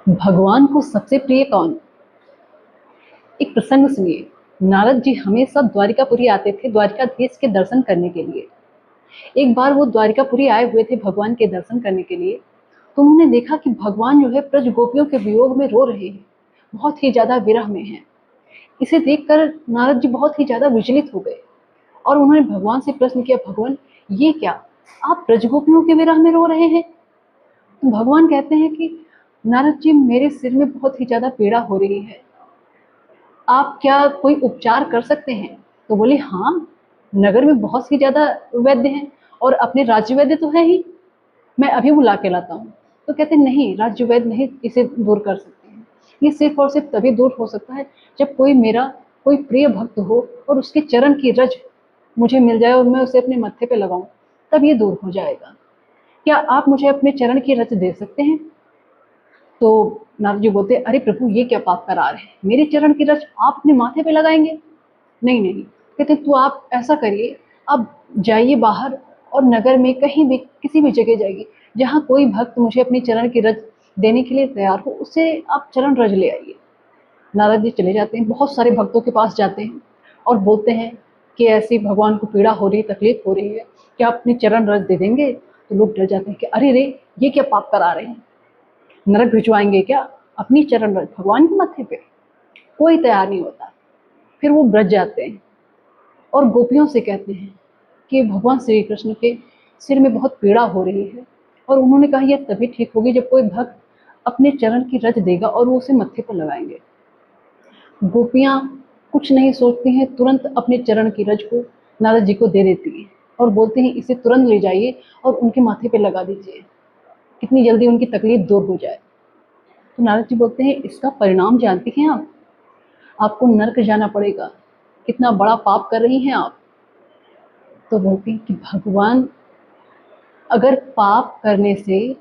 भगवान को सबसे प्रिय कौन? एक प्रसंग सुनिए। नारद जी हमेशा द्वारिकापुरी आते थे द्वारिकाधीश के दर्शन करने के लिए। एक बार वो द्वारिकापुरी आए हुए थे भगवान के दर्शन करने के लिए, तो उन्होंने देखा कि भगवान जो है ब्रज गोपियों के वियोग में रो रहे हैं, बहुत ही ज्यादा विरह में हैं। इसे देखकर नारद जी बहुत ही ज्यादा विचलित हो गए और उन्होंने भगवान से प्रश्न किया, भगवान ये क्या, आप ब्रज गोपियों के विरह में रो रहे हैं? तो भगवान कहते हैं कि नारद जी, मेरे सिर में बहुत ही ज्यादा पीड़ा हो रही है, आप क्या कोई उपचार कर सकते हैं? तो बोले, हाँ, नगर में बहुत ही ज्यादा वैद्य हैं और अपने राज्य वैद्य तो है ही, मैं अभी बुला के लाता हूँ। तो कहते नहीं, राज्य वैद्य नहीं इसे दूर कर सकते हैं, ये सिर्फ और सिर्फ तभी दूर हो सकता है जब कोई मेरा कोई प्रिय भक्त हो और उसके चरण की रज मुझे मिल जाए और मैं उसे अपने मत्थे पे लगाऊं, तब ये दूर हो जाएगा। क्या आप मुझे अपने चरण की रज दे सकते हैं? तो नारद जी बोलते, अरे प्रभु, ये क्या पाप करा रहे हैं, मेरे चरण की रज आप अपने माथे पे लगाएंगे? नहीं नहीं। कहते तो आप ऐसा करिए, आप जाइए बाहर और नगर में कहीं भी किसी भी जगह जाइए जहाँ कोई भक्त मुझे अपनी चरण की रज देने के लिए तैयार हो, उससे आप चरण रज ले आइए। नारद जी चले जाते हैं, बहुत सारे भक्तों के पास जाते हैं और बोलते हैं कि ऐसी भगवान को पीड़ा हो रही है, तकलीफ हो रही है, क्या आप अपनी चरण रज दे देंगे? तो लोग डर जाते हैं कि अरे रे, ये क्या पाप करा रहे हैं, नरक भिजवाएंगे क्या अपनी चरण रज भगवान के मत्थे पे? कोई तैयार नहीं होता। फिर वो ब्रज जाते हैं और गोपियों से कहते हैं कि भगवान श्री कृष्ण के सिर में बहुत पीड़ा हो रही है, और उन्होंने कहा यह तभी ठीक होगी जब कोई भक्त अपने चरण की रज देगा और वो उसे मत्थे पर लगाएंगे। गोपियां कुछ नहीं सोचती हैं, तुरंत अपने चरण की रज को नारद जी को दे देती हैं और बोलती हैं इसे तुरंत ले जाइए और उनके माथे पे लगा दीजिए, कितनी जल्दी उनकी तकलीफ दूर हो जाए। तो नारद जी बोलते हैं, इसका परिणाम जानती हैं आप? आपको नर्क जाना पड़ेगा, कितना बड़ा पाप कर रही हैं आप। तो बोलती हैं कि भगवान, अगर पाप करने से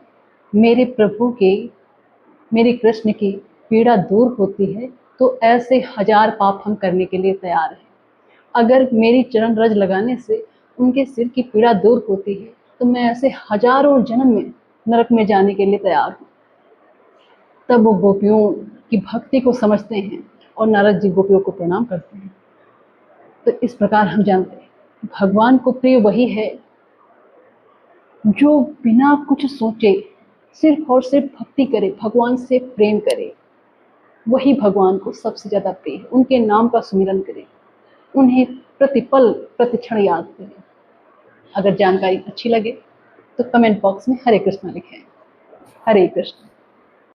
मेरे प्रभु के, मेरे कृष्ण की पीड़ा दूर होती है तो ऐसे 1000 पाप हम करने के लिए तैयार हैं। अगर मेरी चरण रज लगाने से उनके सिर की पीड़ा दूर होती है तो मैं ऐसे हजारों जन्म में नरक में जाने के लिए तैयार हूँ। तब वो गोपियों की भक्ति को समझते हैं और नारद जी गोपियों को प्रणाम करते हैं। तो इस प्रकार हम जानते हैं भगवान को प्रिय वही है जो बिना कुछ सोचे सिर्फ और सिर्फ भक्ति करे, भगवान से प्रेम करे। वही भगवान को सबसे ज्यादा प्रिय है। उनके नाम का सुमिरन करे, उन्हें प्रतिपल प्रतिक्षण याद करें। अगर जानकारी अच्छी लगे तो कमेंट बॉक्स में हरे कृष्णा लिखें। हरे कृष्ण।